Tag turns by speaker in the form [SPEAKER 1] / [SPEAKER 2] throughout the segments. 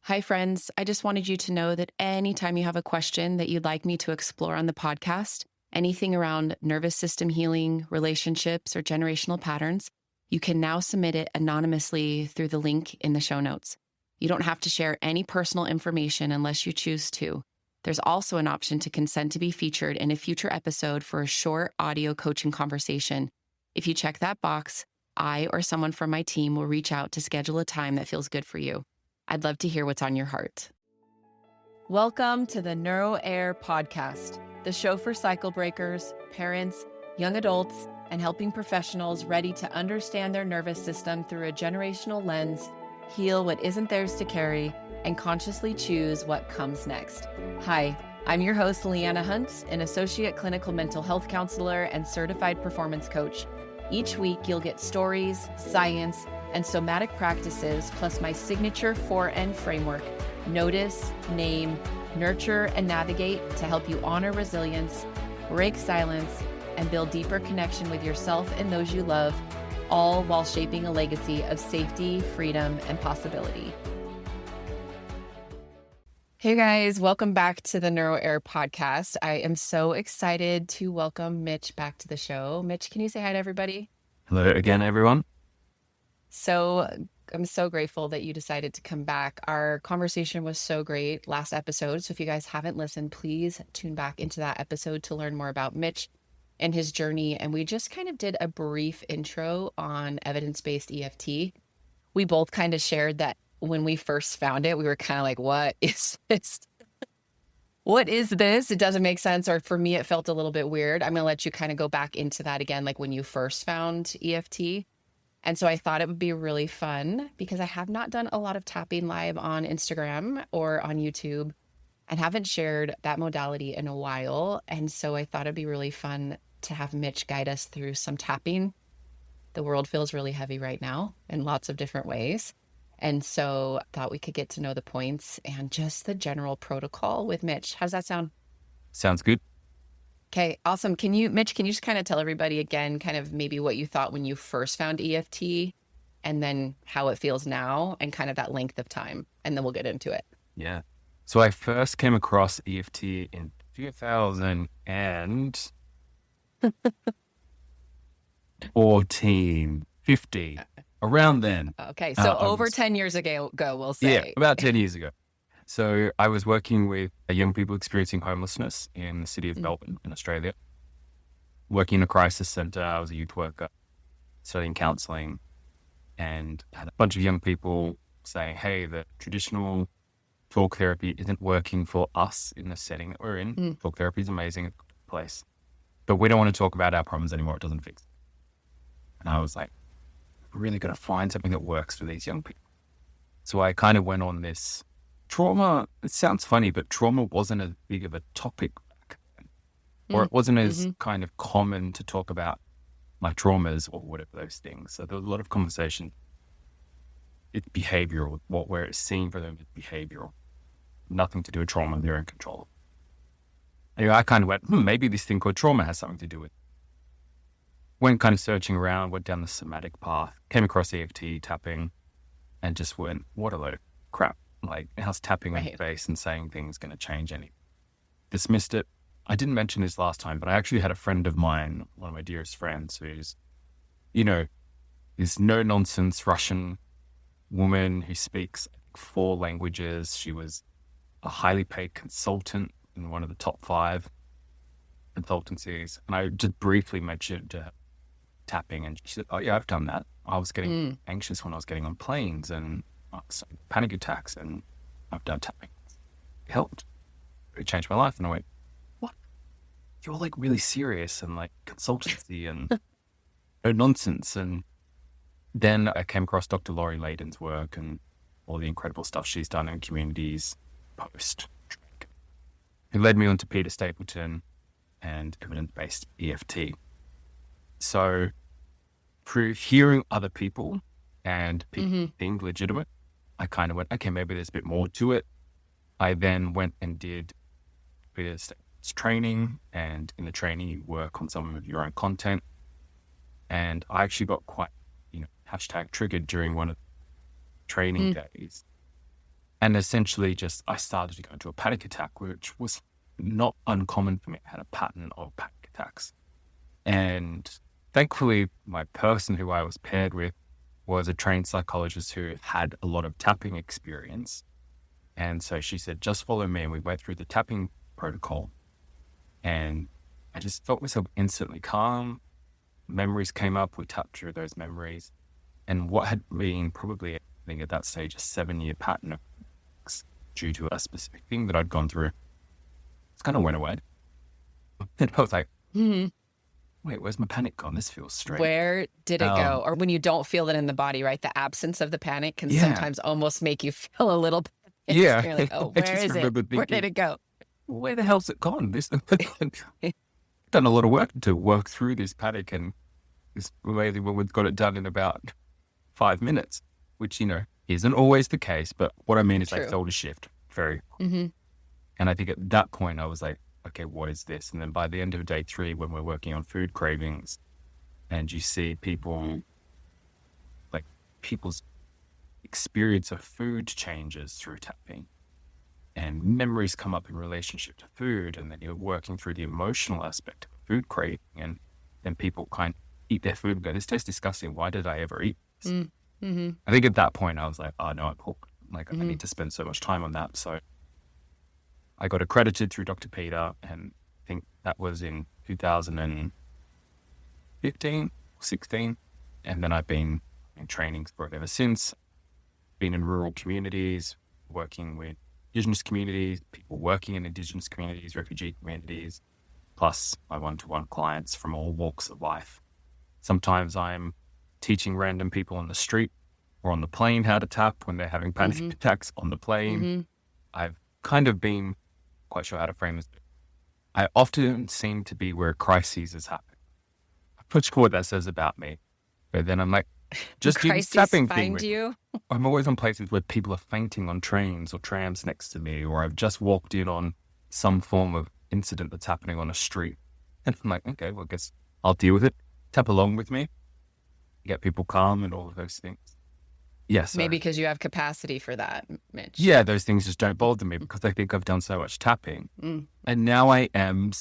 [SPEAKER 1] Hi, friends. I just wanted you to know that anytime you have a question that you'd like me to explore on the podcast, anything around nervous system healing, relationships, or generational patterns, you can now submit it anonymously through the link in the show notes. You don't have to share any personal information unless you choose to. There's also an option to consent to be featured in a future episode for a short audio coaching conversation. If you check that box, I or someone from my team will reach out to schedule a time that feels good for you. I'd love to hear what's on your heart. Welcome to the Neuro Air Podcast, the show for cycle breakers, parents, young adults, and helping professionals ready to understand their nervous system through a generational lens, heal what isn't theirs to carry, and consciously choose what comes next. Hi, I'm your host, Leanna Hunt, an associate clinical mental health counselor and certified performance coach. Each week, you'll get stories, science, and somatic practices, plus my signature 4N framework: notice, name, nurture, and navigate, to help you honor resilience, break silence, and build deeper connection with yourself and those you love, all while shaping a legacy of safety, freedom, and possibility. Hey guys, welcome back to the Neuro Air Podcast. I am so excited to welcome Mitch back to the show. Mitch, can you say hi to everybody?
[SPEAKER 2] Hello again, everyone.
[SPEAKER 1] So I'm so grateful that you decided to come back. Our conversation was so great last episode. So if you guys haven't listened, please tune back into that episode to learn more about Mitch and his journey. And we just kind of did a brief intro on evidence-based EFT. We both kind of shared that when we first found it, we were kind of like, what is this? What is this? It doesn't make sense. Or for me, it felt a little bit weird. I'm going to let you kind of go back into that again, like when you first found EFT. And so I thought it would be really fun because I have not done a lot of tapping live on Instagram or on YouTube and haven't shared that modality in a while. And so I thought it'd be really fun to have Mitch guide us through some tapping. The world feels really heavy right now in lots of different ways. And so I thought we could get to know the points and just the general protocol with Mitch. How's that sound?
[SPEAKER 2] Sounds good.
[SPEAKER 1] Okay, awesome. Mitch, can you just kind of tell everybody again, kind of maybe what you thought when you first found EFT and then how it feels now and kind of that length of time, and then we'll get into it.
[SPEAKER 2] Yeah. So I first came across EFT in 2014, 15, around then.
[SPEAKER 1] Okay, so over 10 years ago, we'll say.
[SPEAKER 2] Yeah, about 10 years ago. So I was working with young people experiencing homelessness in the city of Melbourne in Australia, working in a crisis centre. I was a youth worker, studying counselling, and had a bunch of young people saying, hey, the traditional talk therapy isn't working for us in the setting that we're in. Talk therapy is amazing, it's a good place, but we don't want to talk about our problems anymore. It doesn't fix it. And I was like, we're really got to find something that works for these young people. So I kind of went on this trauma. It sounds funny, but trauma wasn't as big of a topic back then, or it wasn't as kind of common to talk about my traumas or whatever those things. So there was a lot of conversation. It's behavioral. What we're seeing for them is behavioral. Nothing to do with trauma. They're in control. Anyway, I kind of went, maybe this thing called trauma has something to do with it. Went kind of searching around, went down the somatic path, came across EFT tapping, and just went, what a load of crap. Like, how's tapping on the face and saying things going to change anything? Dismissed it. I didn't mention this last time, but I actually had a friend of mine, one of my dearest friends, who's, this no-nonsense Russian woman who speaks 4 languages. She was a highly paid consultant in one of the top 5 consultancies. And I just briefly mentioned tapping, and she said, oh yeah, I've done that. I was getting anxious when I was getting on planes and panic attacks, and I've done tapping. It helped. It changed my life. And I went, what? You're like really serious and like consultancy and no nonsense. And then I came across Dr. Laurie Layden's work and all the incredible stuff she's done in communities post. It led me on to Peter Stapleton and evidence-based EFT. So through hearing other people and people being legitimate, I kind of went, okay, maybe there's a bit more to it. I then went and did Peter Stapleton's training, and in the training you work on some of your own content. And I actually got quite, #triggered during one of the training days. And essentially I started to go into a panic attack, which was not uncommon for me. I had a pattern of panic attacks. And thankfully, my person who I was paired with was a trained psychologist who had a lot of tapping experience. And so she said, just follow me. And we went through the tapping protocol. And I just felt myself instantly calm. Memories came up. We tapped through those memories. And what had been probably, I think at that stage, a 7-year pattern of due to a specific thing that I'd gone through, it kind of went away. And I was like, wait, where's my panic gone? This feels strange.
[SPEAKER 1] Where did it go? Or when you don't feel it in the body, right? The absence of the panic can sometimes almost make you feel a little panicked. You're like, oh, where is it?
[SPEAKER 2] Thinking,
[SPEAKER 1] where did it go?
[SPEAKER 2] Where the hell's it gone? Done a lot of work to work through this panic, and this amazing woman got it done in about 5 minutes, which, isn't always the case. But what I mean is I felt a shift very. And I think at that point I was like, okay, what is this? And then by the end of day 3, when we're working on food cravings and you see people's experience of food changes through tapping and memories come up in relationship to food, and then you're working through the emotional aspect of food craving, and then people kind of eat their food and go, this tastes disgusting. Why did I ever eat this? I think at that point I was like, oh no, I'm hooked. I need to spend so much time on that. So I got accredited through Dr. Peter, and I think that was in 2015, 16. And then I've been in training for it ever since. Been in rural communities, working with Indigenous communities, people working in Indigenous communities, refugee communities, plus my one-to-one clients from all walks of life. Sometimes I'm teaching random people on the street or on the plane how to tap when they're having panic attacks on the plane. I've kind of been quite sure how to frame this. I often seem to be where crises is happening. I'm not sure what that says about me, but then I'm like, just do this tapping thing. I'm always on places where people are fainting on trains or trams next to me, or I've just walked in on some form of incident that's happening on a street. And I'm like, okay, well, I guess I'll deal with it. Tap along with me, get people calm and all of those things. Yes.
[SPEAKER 1] Maybe because you have capacity for that, Mitch.
[SPEAKER 2] Yeah, those things just don't bother me because I think I've done so much tapping. And now I am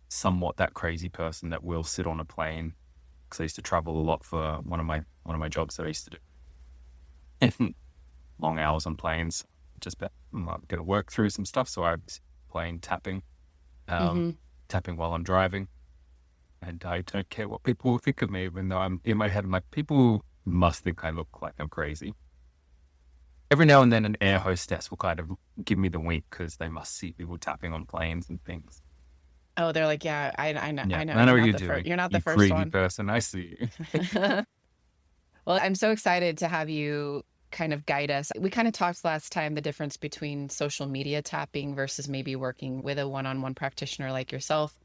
[SPEAKER 2] somewhat that crazy person that will sit on a plane, because I used to travel a lot for one of my jobs that I used to do. And long hours on planes, I'm going to work through some stuff. So I was playing tapping while I'm driving. And I don't care what people will think of me, even though I'm in my head, I'm like, people must think I look like I'm crazy. Every now and then an air hostess will kind of give me the wink because they must see people tapping on planes and things.
[SPEAKER 1] Oh, they're like, yeah, I know.
[SPEAKER 2] I know what you're doing.
[SPEAKER 1] You're not the first
[SPEAKER 2] crazy
[SPEAKER 1] one.
[SPEAKER 2] person. I see you.
[SPEAKER 1] Well, I'm so excited to have you kind of guide us. We kind of talked last time the difference between social media tapping versus maybe working with a one-on-one practitioner like yourself.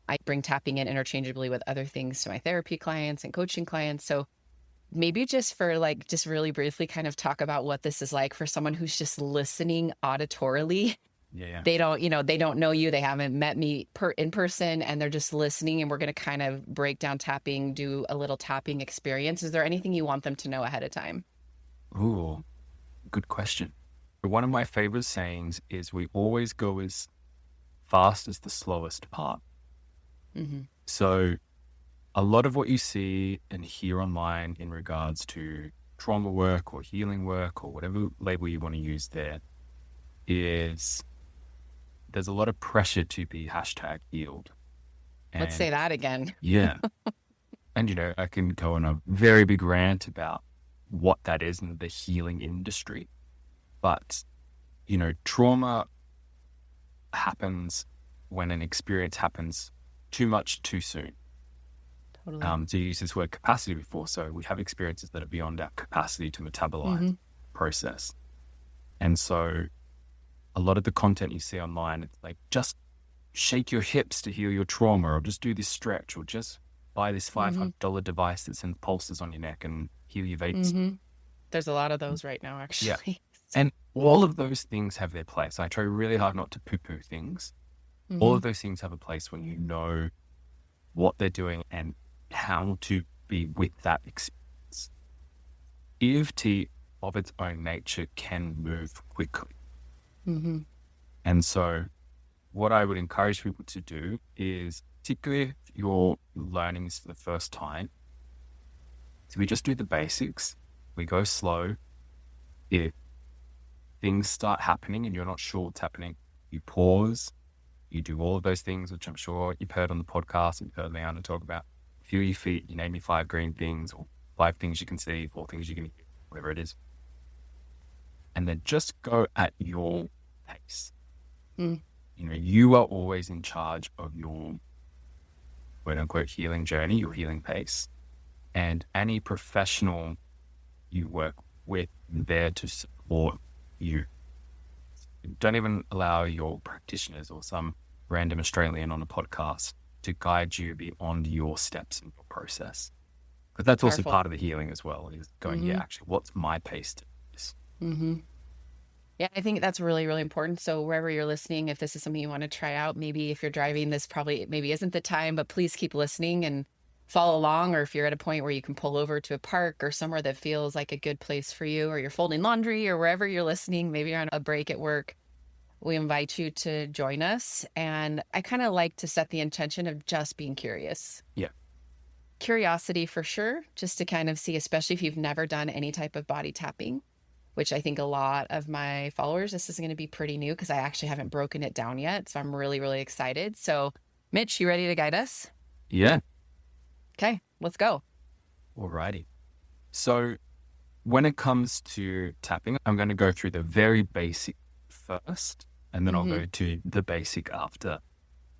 [SPEAKER 1] I bring tapping in interchangeably with other things to my therapy clients and coaching clients. So maybe just really briefly kind of talk about what this is like for someone who's just listening auditorily.
[SPEAKER 2] Yeah.
[SPEAKER 1] They don't know you. They haven't met me in person, and they're just listening. And we're going to kind of break down tapping, do a little tapping experience. Is there anything you want them to know ahead of time?
[SPEAKER 2] Ooh, good question. One of my favorite sayings is we always go as fast as the slowest part. So a lot of what you see and hear online in regards to trauma work or healing work or whatever label you want to use there is there's a lot of pressure to be #healed. And
[SPEAKER 1] let's say that again.
[SPEAKER 2] Yeah. And, I can go on a very big rant about what that is in the healing industry. But, trauma happens when an experience happens too much too soon.
[SPEAKER 1] Totally.
[SPEAKER 2] To use this word capacity before. So we have experiences that are beyond our capacity to metabolize, process. And so a lot of the content you see online, it's like, just shake your hips to heal your trauma, or just do this stretch, or just buy this $500 device that sends pulses on your neck and heal your veins.
[SPEAKER 1] There's a lot of those right now, actually.
[SPEAKER 2] Yeah. And all of those things have their place. I try really hard not to poo-poo things. All of those things have a place when you know what they're doing and how to be with that experience. EFT of its own nature can move quickly.
[SPEAKER 1] Mm-hmm.
[SPEAKER 2] And so what I would encourage people to do is, particularly if you're learning this for the first time, so we just do the basics. We go slow. If things start happening and you're not sure what's happening, you pause, you do all of those things, which I'm sure you've heard on the podcast and you've heard Leanna talk about. Feel your feet, you name your 5 green things or 5 things you can see, 4 things you can hear, whatever it is. And then just go at your pace.
[SPEAKER 1] Mm.
[SPEAKER 2] You are always in charge of your quote unquote healing journey, your healing pace. And any professional you work with there to support you. Don't even allow your practitioners or some random Australian on a podcast to guide you beyond your steps in your process. Because that's also
[SPEAKER 1] Powerful.
[SPEAKER 2] part of the healing as well, is going,
[SPEAKER 1] Mm-hmm.
[SPEAKER 2] actually, what's my pace to this?
[SPEAKER 1] Mm-hmm. Yeah, I think that's really, really important. So wherever you're listening, if this is something you want to try out, maybe if you're driving, this probably maybe isn't the time, but please keep listening and follow along. Or if you're at a point where you can pull over to a park or somewhere that feels like a good place for you, or you're folding laundry or wherever you're listening, maybe you're on a break at work, we invite you to join us. And I kind of like to set the intention of just being curious.
[SPEAKER 2] Yeah.
[SPEAKER 1] Curiosity for sure, just to kind of see, especially if you've never done any type of body tapping, which I think a lot of my followers, this is going to be pretty new because I actually haven't broken it down yet. So I'm really, really excited. So Mitch, you ready to guide us?
[SPEAKER 2] Yeah.
[SPEAKER 1] Okay, let's go.
[SPEAKER 2] Alrighty. So when it comes to tapping, I'm going to go through the very basic first, and then I'll go to the basic after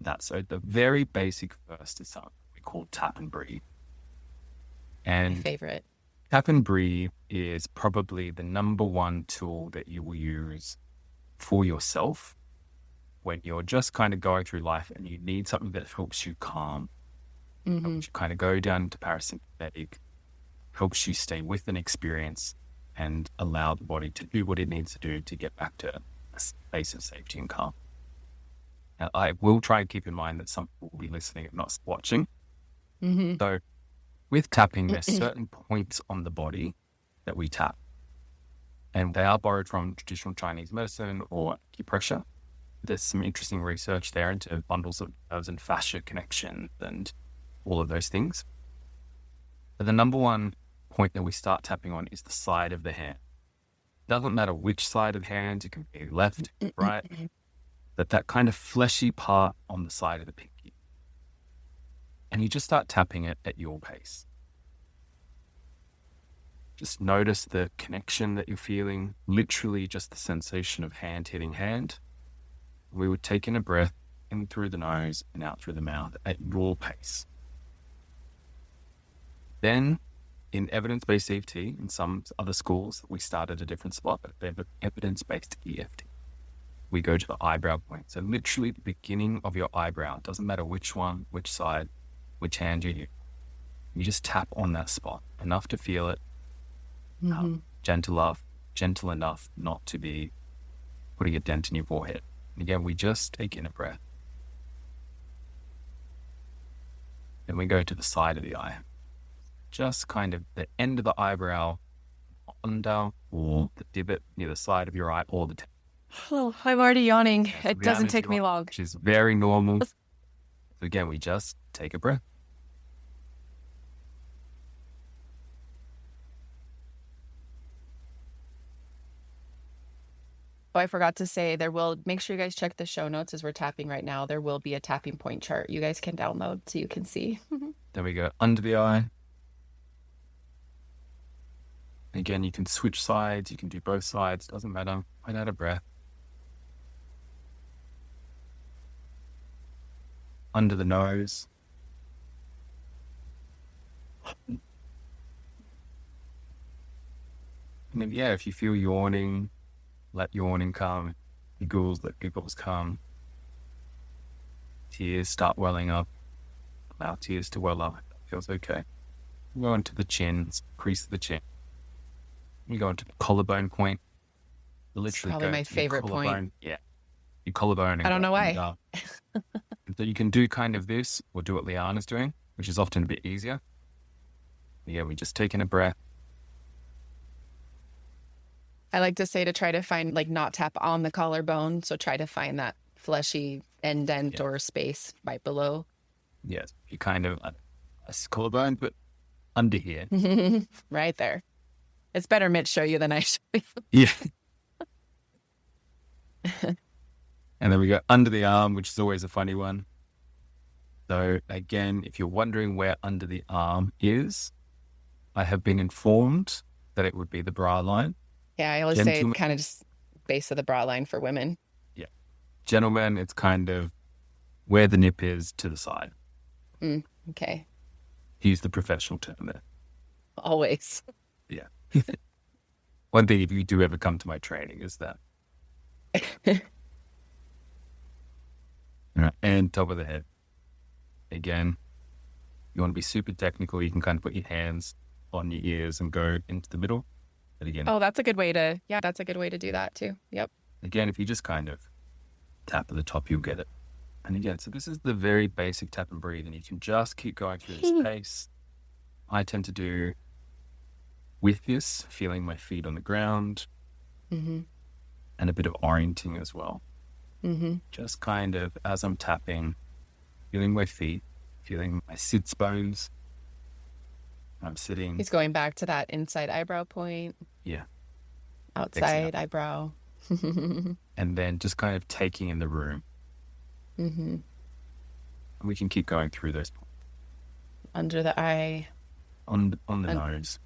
[SPEAKER 2] that. So the very basic first is something we call tap and breathe. And
[SPEAKER 1] My favorite.
[SPEAKER 2] tap and breathe is probably the number one tool that you will use for yourself when you're just kind of going through life and you need something that helps you calm, helps you kind of go down to parasympathetic, helps you stay with an experience and allow the body to do what it needs to do to get back to a space of safety and calm. Now, I will try and keep in mind that some people will be listening and not watching. So with tapping, there's certain points on the body that we tap. And they are borrowed from traditional Chinese medicine or acupressure. There's some interesting research there into bundles of nerves and fascia connections and all of those things. But the number one point that we start tapping on is the side of the hand. Doesn't matter which side of the hand, it can be left, right, that kind of fleshy part on the side of the pinky. And you just start tapping it at your pace. Just notice the connection that you're feeling, literally just the sensation of hand hitting hand. We would take in a breath in through the nose and out through the mouth at your pace. Then in evidence-based EFT, in some other schools, we start at a different spot, but they're evidence-based EFT. We go to the eyebrow point. So literally the beginning of your eyebrow. It doesn't matter which one, which side, which hand you use. You just tap on that spot, enough to feel it, gentle enough not to be putting a dent in your forehead. And again, we just take in a breath. Then we go to the side of the eye. Just kind of the end of the eyebrow under, or the divot near the side of your eye, or the tip.
[SPEAKER 1] Oh, I'm already yawning. It doesn't take me long.
[SPEAKER 2] Which is very normal. So again, we just take a breath.
[SPEAKER 1] Oh, I forgot to say, make sure you guys check the show notes as we're tapping right now. There will be a tapping point chart you guys can download so you can see.
[SPEAKER 2] Then we go under the eye. Again, you can switch sides. You can do both sides. Doesn't matter. Find out a breath. Under the nose. And then, if you feel yawning, let yawning come. Giggles, let giggles come. Tears start welling up. Allow tears to well up. That feels okay. Go into the chin, crease the chin. You go into the collarbone point.
[SPEAKER 1] Literally probably my favorite point.
[SPEAKER 2] Yeah. Your collarbone.
[SPEAKER 1] I don't know why.
[SPEAKER 2] So you can do kind of this, or do what Leanna's doing, which is often a bit easier. Yeah, we just take in a breath.
[SPEAKER 1] I like to say to try to find, like, not tap on the collarbone. So try to find that fleshy indent or space right below.
[SPEAKER 2] Yes. You kind of, a collarbone, but under here.
[SPEAKER 1] Right there. It's better Mitch show you than I show you.
[SPEAKER 2] Yeah. And then we go under the arm, which is always a funny one. So again, if you're wondering where under the arm is, I have been informed that it would be the bra line.
[SPEAKER 1] Yeah, I always say it's kind of just base of the bra line for women.
[SPEAKER 2] Yeah. Gentlemen, it's kind of where the nip is to the side.
[SPEAKER 1] Okay.
[SPEAKER 2] Use the professional term there.
[SPEAKER 1] Always.
[SPEAKER 2] Yeah. One thing, if you do ever come to my training, is that. All right. And top of the head. Again, you want to be super technical. You can kind of put your hands on your ears and go into the middle. But again,
[SPEAKER 1] that's a good way to do that too. Yep.
[SPEAKER 2] Again, if you just kind of tap at the top, you'll get it. And again, so this is the very basic tap and breathe, and you can just keep going through this pace. I tend to do with this, feeling my feet on the ground, and a bit of orienting as well. Just kind of, as I'm tapping, feeling my feet, feeling my sits bones. I'm sitting.
[SPEAKER 1] He's going back to that inside eyebrow point.
[SPEAKER 2] Yeah.
[SPEAKER 1] Outside eyebrow.
[SPEAKER 2] And then just kind of taking in the room. And we can keep going through those points.
[SPEAKER 1] Under the eye.
[SPEAKER 2] On the nose.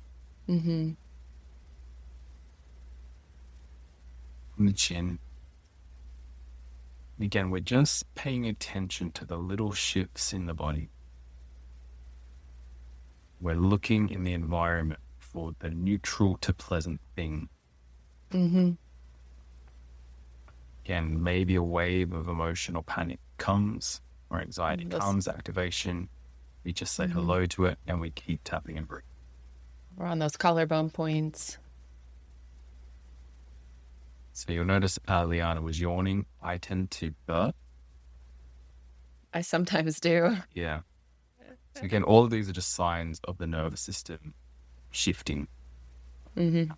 [SPEAKER 2] On the chin. And again, we're just paying attention to the little shifts in the body. We're looking in the environment for the neutral to pleasant thing. Again, maybe a wave of emotional panic comes, or anxiety comes, activation. We just say hello to it, and we keep tapping and breathing.
[SPEAKER 1] We're on those collarbone points.
[SPEAKER 2] So you'll notice Leanna was yawning. I tend to burp.
[SPEAKER 1] I sometimes do.
[SPEAKER 2] Yeah. So again, all of these are just signs of the nervous system shifting,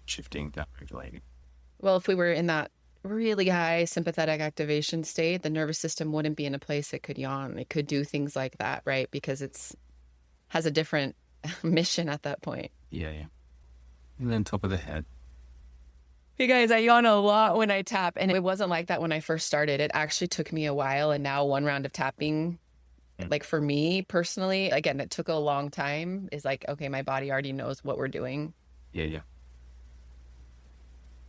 [SPEAKER 2] shifting, down regulating.
[SPEAKER 1] Well, if we were in that really high sympathetic activation state, the nervous system wouldn't be in a place it could yawn. It could do things like that, right? Because has a different mission at that point.
[SPEAKER 2] Yeah. And then top of the head.
[SPEAKER 1] Hey guys, I yawn a lot when I tap, and it wasn't like that when I first started. It actually took me a while, and now one round of tapping, like for me personally, again, it took a long time, is like, okay, my body already knows what we're doing.
[SPEAKER 2] Yeah.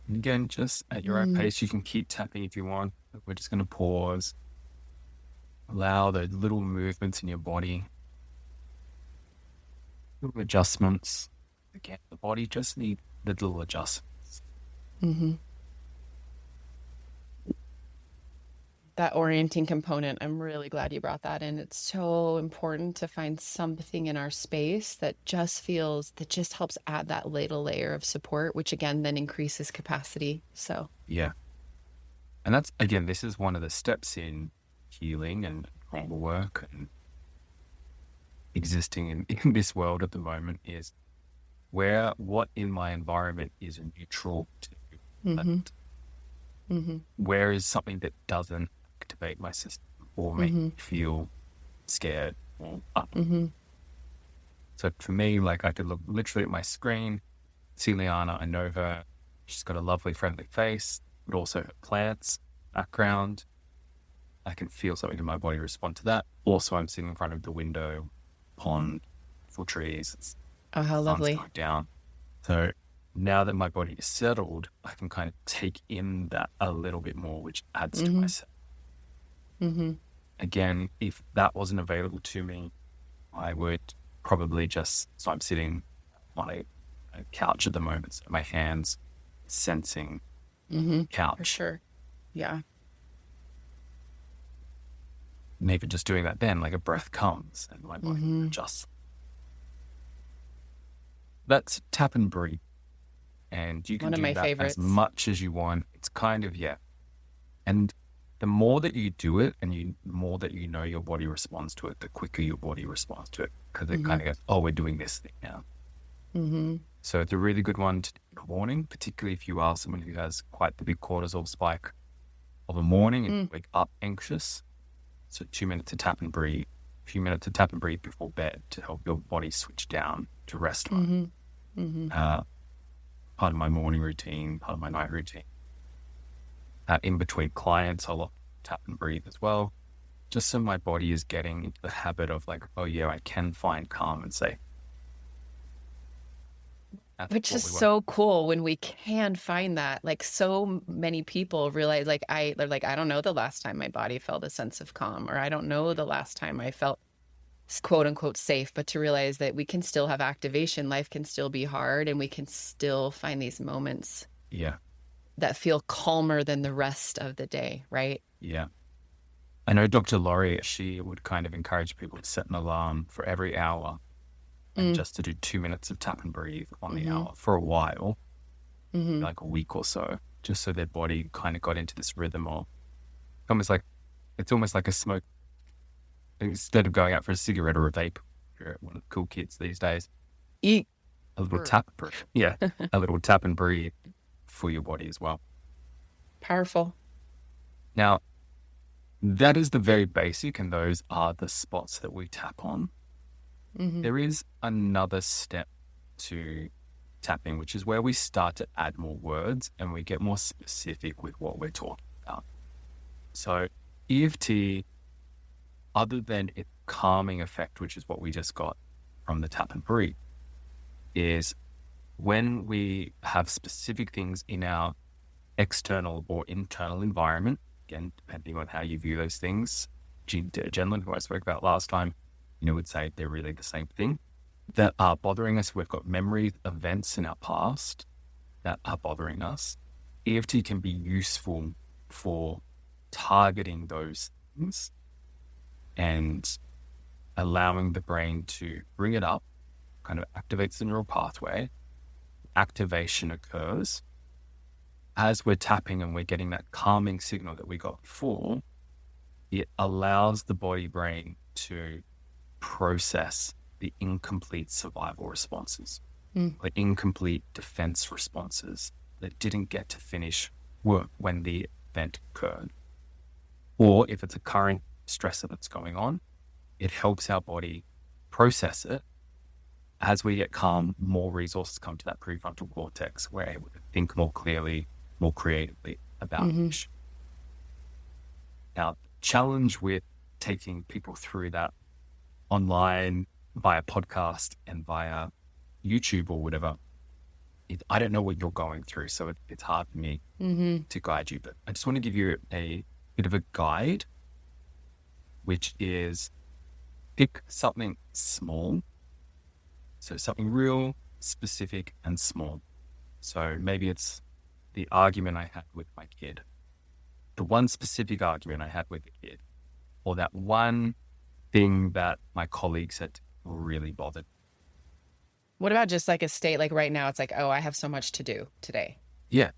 [SPEAKER 2] And again, just at your own pace, you can keep tapping if you want. We're just going to pause. Allow those little movements in your body. Little adjustments. Again, the body just needs little adjustments.
[SPEAKER 1] That orienting component, I'm really glad you brought that in. It's so important to find something in our space that just helps add that little layer of support, which again then increases capacity. So
[SPEAKER 2] yeah. And that's, again, this is one of the steps in healing and work and existing in this world at the moment, is what in my environment is neutral to that. Where is something that doesn't activate my system or make me feel scared or up. So for me, like, I could look literally at my screen, see Leanna, I know her, she's got a lovely friendly face, but also her plants background. I can feel something in my body respond to that. Also, I'm sitting in front of the window, pond, full trees.
[SPEAKER 1] Oh, how lovely.
[SPEAKER 2] Going down. So now that my body is settled, I can kind of take in that a little bit more, which adds to myself. Again, if that wasn't available to me, I would probably so I'm sitting on a couch at the moment, so my hands sensing couch.
[SPEAKER 1] For sure. Yeah.
[SPEAKER 2] Maybe just doing that then, like a breath comes and my body adjusts. That's tap and breathe. And you can do that favorites. As much as you want. It's kind of, And the more that you do it and the more that you know your body responds to it, the quicker your body responds to it. Because it kind of goes, oh, we're doing this thing now. So it's a really good one to do in the morning, particularly if you are someone who has quite the big cortisol spike of a morning and you wake up anxious. So 2 minutes to tap and breathe, a few minutes to tap and breathe before bed to help your body switch down to rest mode. Part of my morning routine, part of my night routine. In between clients, I'll tap and breathe as well, just so my body is getting into the habit of like, oh yeah, I can find calm and safe.
[SPEAKER 1] Which is so cool when we can find that. Like, so many people realize, like, they're like, I don't know the last time my body felt a sense of calm, or I don't know the last time I felt quote unquote safe, but to realize that we can still have activation, life can still be hard, and we can still find these moments that feel calmer than the rest of the day, right?
[SPEAKER 2] Yeah. I know Dr. Laurie, she would kind of encourage people to set an alarm for every hour and just to do 2 minutes of tap and breathe on the hour for a while, like a week or so, just so their body kind of got into this rhythm of it's almost like a smoke. Instead of going out for a cigarette or a vape, if you're one of the cool kids these days, a little tap and breathe for your body as well.
[SPEAKER 1] Powerful.
[SPEAKER 2] Now, that is the very basic, and those are the spots that we tap on. There is another step to tapping, which is where we start to add more words and we get more specific with what we're talking about. So EFT, other than its calming effect, which is what we just got from the tap and breathe, is when we have specific things in our external or internal environment, again, depending on how you view those things. Jenlin, who I spoke about last time, would say they're really the same thing, that are bothering us. We've got memory events in our past that are bothering us. EFT can be useful for targeting those things and allowing the brain to bring it up, kind of activates the neural pathway. Activation occurs. As we're tapping and we're getting that calming signal that we got before, it allows the body brain to process the incomplete survival responses, the incomplete defense responses that didn't get to finish work when the event occurred. Or if it's a current stressor that's going on, it helps our body process it. As we get calm, more resources come to that prefrontal cortex. We're able to think more clearly, more creatively about it. Now, the challenge with taking people through that online via podcast and via YouTube or whatever, I don't know what you're going through, so it's hard for me to guide you. But I just want to give you a bit of a guide, which is pick something small. So something real, specific, and small. So maybe it's the argument I had with my kid, the one specific argument I had with the kid, or that one thing that my colleague said really bothered.
[SPEAKER 1] What about just like a state, like right now, it's like, oh, I have so much to do today.
[SPEAKER 2] Yeah.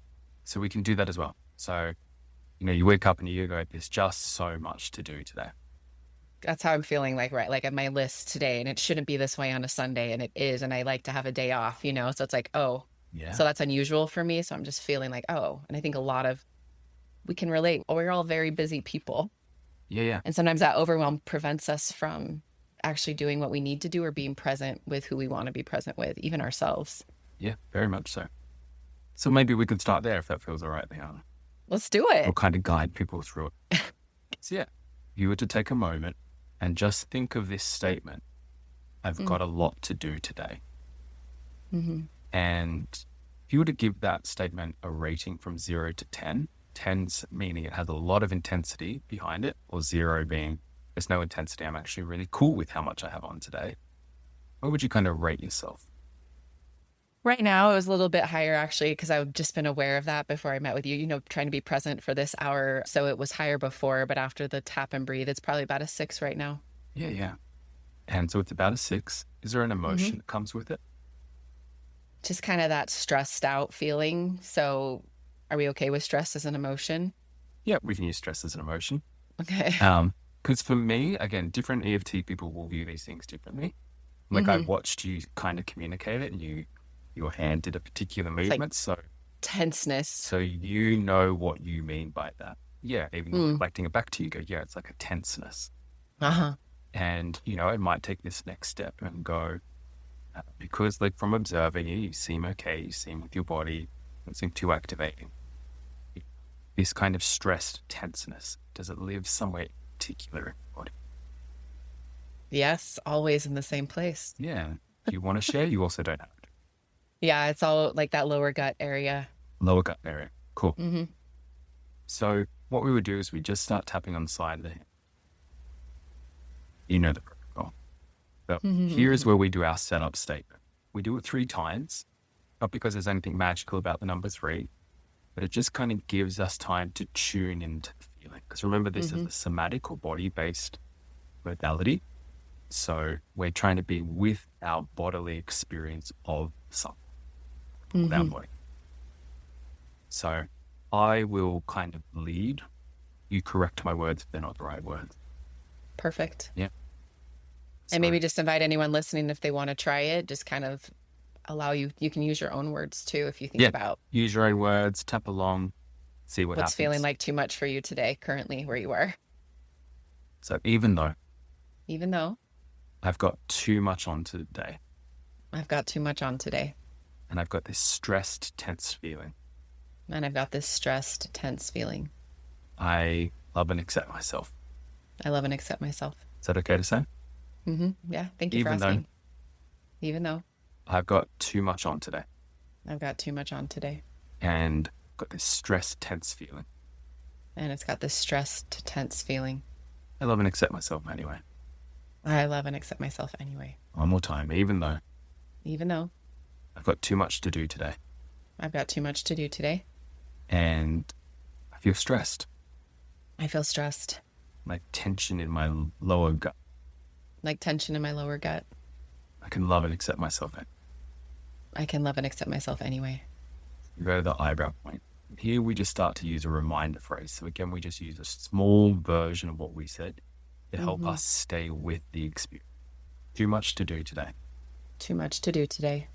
[SPEAKER 2] So we can do that as well. So, you wake up and you go, there's just so much to do today.
[SPEAKER 1] That's how I'm feeling like, right, like at my list today, and it shouldn't be this way on a Sunday, and it is, and I like to have a day off, so it's like, oh, so that's unusual for me. So I'm just feeling like, oh, and I think we can relate. We're all very busy people.
[SPEAKER 2] Yeah.
[SPEAKER 1] And sometimes that overwhelm prevents us from actually doing what we need to do or being present with who we want to be present with, even ourselves.
[SPEAKER 2] Yeah, very much so. So maybe we could start there if that feels all right, Leanna.
[SPEAKER 1] Let's do it.
[SPEAKER 2] We'll kind of guide people through it. So yeah, if you were to take a moment and just think of this statement, I've got a lot to do today. And if you were to give that statement a rating from 0 to 10, 10's meaning it has a lot of intensity behind it, or 0 being there's no intensity, I'm actually really cool with how much I have on today, where would you kind of rate yourself?
[SPEAKER 1] Right now, it was a little bit higher, actually, because I've just been aware of that before I met with you, trying to be present for this hour. So it was higher before, but after the tap and breathe, it's probably about a 6 right now.
[SPEAKER 2] Yeah. And so it's about a 6. Is there an emotion that comes with it?
[SPEAKER 1] Just kind of that stressed out feeling. So are we okay with stress as an emotion?
[SPEAKER 2] Yeah, we can use stress as an emotion.
[SPEAKER 1] Okay.
[SPEAKER 2] Because for me, again, different EFT people will view these things differently. Like I've watched you kind of communicate it, and you your hand did a particular
[SPEAKER 1] It's like
[SPEAKER 2] movement. So
[SPEAKER 1] tenseness.
[SPEAKER 2] you know what you mean by that. Yeah, even reflecting it back to you, go, yeah, it's like a tenseness.
[SPEAKER 1] Uh-huh.
[SPEAKER 2] And, it might take this next step and go, because like from observing you seem okay, you seem with your body, don't seem too activating. This kind of stressed tenseness, does it live somewhere particular in your body?
[SPEAKER 1] Yes, always in the same place.
[SPEAKER 2] Yeah. Do you want to share? You also don't have to.
[SPEAKER 1] Yeah, it's all like that lower gut area.
[SPEAKER 2] Lower gut area. Cool.
[SPEAKER 1] Mm-hmm.
[SPEAKER 2] So what we would do is we just start tapping on the side of the hand. You know the protocol. So here is where we do our setup statement. We do it 3 times, not because there's anything magical about the number 3, but it just kind of gives us time to tune into the feeling. Because remember, this is a somatic or body-based modality. So we're trying to be with our bodily experience of something, with our body. So I will kind of lead. You correct my words if they're not the right words.
[SPEAKER 1] Perfect.
[SPEAKER 2] Yeah.
[SPEAKER 1] And maybe just invite anyone listening, if they want to try it, just kind of allow you can use your own words too, if you think about.
[SPEAKER 2] Use your own words, tap along, see what
[SPEAKER 1] what's
[SPEAKER 2] happens.
[SPEAKER 1] feeling like too much for you today, currently where you are.
[SPEAKER 2] So even though
[SPEAKER 1] I've
[SPEAKER 2] got too much on today,
[SPEAKER 1] and
[SPEAKER 2] I've got this stressed, tense feeling,
[SPEAKER 1] and I've got this stressed, tense feeling,
[SPEAKER 2] I love and accept myself.
[SPEAKER 1] I love and accept myself.
[SPEAKER 2] Is that okay to say?
[SPEAKER 1] Yeah. Thank you for asking. Even though
[SPEAKER 2] I've got too much on today,
[SPEAKER 1] I've got too much on today,
[SPEAKER 2] and got this stressed, tense feeling,
[SPEAKER 1] and it's got this stressed, tense feeling,
[SPEAKER 2] I love and accept myself anyway.
[SPEAKER 1] I love and accept myself anyway.
[SPEAKER 2] One more time. Even though I've got too much to do today,
[SPEAKER 1] I've got too much to do today,
[SPEAKER 2] and I feel stressed, like tension in my lower gut,
[SPEAKER 1] like tension in my lower gut.
[SPEAKER 2] I can love and accept myself.
[SPEAKER 1] I can love and accept myself anyway.
[SPEAKER 2] You go to the eyebrow point. Here we just start to use a reminder phrase. So again, we just use a small version of what we said to help us stay with the experience. Too much to do today.
[SPEAKER 1] Too much to do today.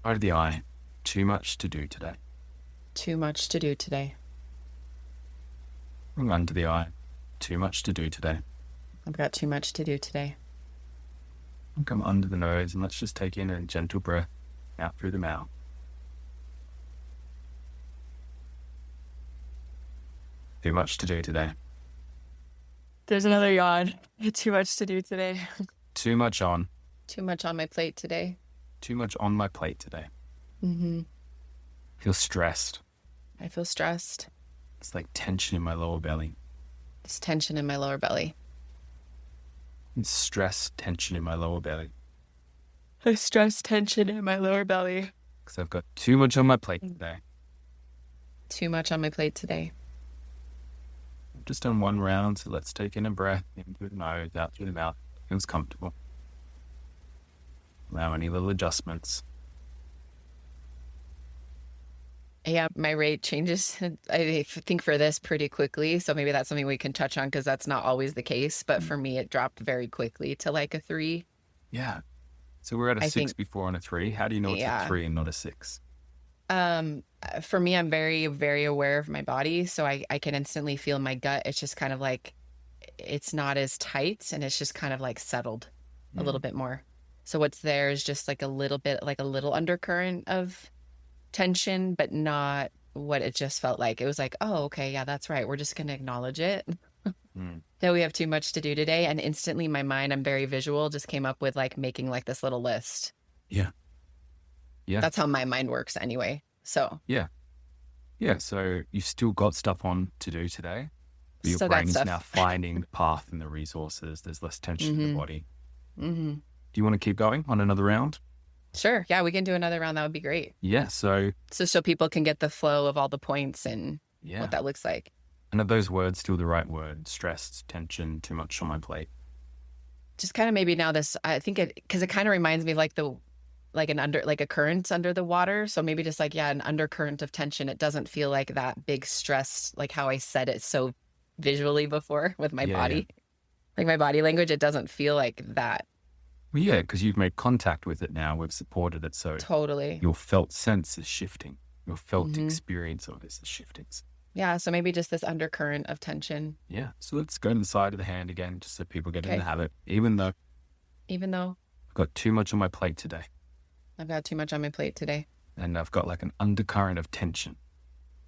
[SPEAKER 2] Out of the eye. Too much to do today.
[SPEAKER 1] Too much to do today.
[SPEAKER 2] Bring under the eye. Too much to do today.
[SPEAKER 1] I've got too much to do today.
[SPEAKER 2] Come under the nose and let's just take in a gentle breath out through the mouth. Too much to do today.
[SPEAKER 1] There's another yawn. Too much to do today.
[SPEAKER 2] Too much on.
[SPEAKER 1] Too much on my plate today.
[SPEAKER 2] Too much on my plate today. Feel stressed.
[SPEAKER 1] I feel stressed.
[SPEAKER 2] It's like tension in my lower belly.
[SPEAKER 1] There's tension in my lower belly.
[SPEAKER 2] It's stress, tension in my lower belly.
[SPEAKER 1] There's stress, tension in my lower belly.
[SPEAKER 2] Because I've got too much on my plate today.
[SPEAKER 1] Too much on my plate today.
[SPEAKER 2] I've just done 1 round, so let's take in a breath in through the nose, out through the mouth. Feels comfortable. Allow any little adjustments.
[SPEAKER 1] Yeah, my rate changes, I think, for this pretty quickly. So maybe that's something we can touch on, because that's not always the case. But for me, it dropped very quickly to like a 3.
[SPEAKER 2] Yeah. So we're at a 6 before and a 3. How do you know it's a 3 and not a 6?
[SPEAKER 1] For me, I'm very, very aware of my body. So I can instantly feel my gut. It's just kind of like, it's not as tight, and it's just kind of like settled a little bit more. So what's there is just like a little bit, like a little undercurrent of tension, but not what it just felt like. It was like, oh, okay, yeah, that's right. We're just going to acknowledge it. That we have too much to do today. And instantly my mind, I'm very visual, just came up with like making like this little list.
[SPEAKER 2] Yeah.
[SPEAKER 1] That's how my mind works anyway. So
[SPEAKER 2] yeah. So you've still got stuff on to do today. But your brain is now finding the path and the resources. There's less tension in the body. Do you want to keep going on another round?
[SPEAKER 1] Sure. Yeah, we can do another round. That would be great.
[SPEAKER 2] Yeah. So people
[SPEAKER 1] can get the flow of all the points and what that looks like.
[SPEAKER 2] And are those words still the right word? Stress, tension, too much on my plate.
[SPEAKER 1] Just kind of maybe now this, I think because it kind of reminds me of like a current under the water. So maybe just like, an undercurrent of tension. It doesn't feel like that big stress, like how I said it so visually before with my body. Like my body language, it doesn't feel like that.
[SPEAKER 2] Well, yeah, because you've made contact with it now. We've supported it. So
[SPEAKER 1] Totally.
[SPEAKER 2] your felt sense is shifting. Your felt
[SPEAKER 1] Mm-hmm.
[SPEAKER 2] experience of this is shifting.
[SPEAKER 1] Yeah. So maybe just this undercurrent of tension.
[SPEAKER 2] Yeah. So let's go to the side of the hand again, just so people get in the
[SPEAKER 1] Okay.
[SPEAKER 2] habit. Even though I've got too much on my plate today,
[SPEAKER 1] I've got too much on my plate today,
[SPEAKER 2] and I've got like an undercurrent of tension,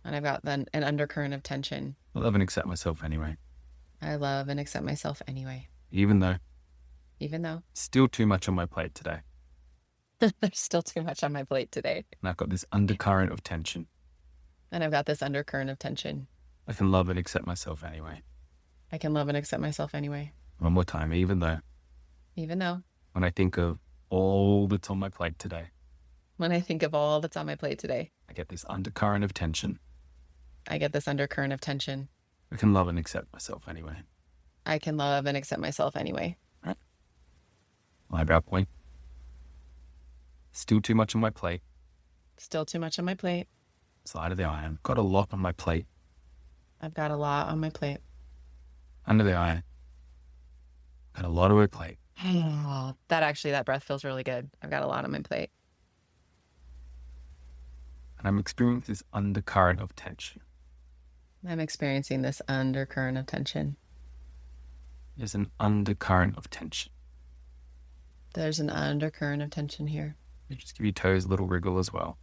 [SPEAKER 1] and I've got then an undercurrent of tension.
[SPEAKER 2] I love and accept myself anyway.
[SPEAKER 1] I love and accept myself anyway,
[SPEAKER 2] Even though still too much on my plate today,
[SPEAKER 1] there's still too much on my plate today.
[SPEAKER 2] and I've got this undercurrent of tension.
[SPEAKER 1] And I've got this undercurrent of tension.
[SPEAKER 2] I can love and accept myself anyway.
[SPEAKER 1] I can love and accept myself anyway.
[SPEAKER 2] One more time. Even though when I think of all that's on my plate today,
[SPEAKER 1] when I think of all that's on my plate today,
[SPEAKER 2] I get this undercurrent of tension.
[SPEAKER 1] I get this undercurrent of tension.
[SPEAKER 2] I can love and accept myself anyway.
[SPEAKER 1] I can love and accept myself anyway.
[SPEAKER 2] Right. Eyebrow point. Still too much on my plate.
[SPEAKER 1] Still too much on my plate.
[SPEAKER 2] Side of the eye. I've got a lot on my plate.
[SPEAKER 1] I've got a lot on my plate.
[SPEAKER 2] Under the eye. Got a lot on my plate.
[SPEAKER 1] Oh, that breath feels really good. I've got a lot on my plate.
[SPEAKER 2] And I'm experiencing this undercurrent of tension.
[SPEAKER 1] I'm experiencing this undercurrent of tension.
[SPEAKER 2] There's an undercurrent of tension.
[SPEAKER 1] There's an undercurrent of tension here.
[SPEAKER 2] You just give your toes a little wriggle as well.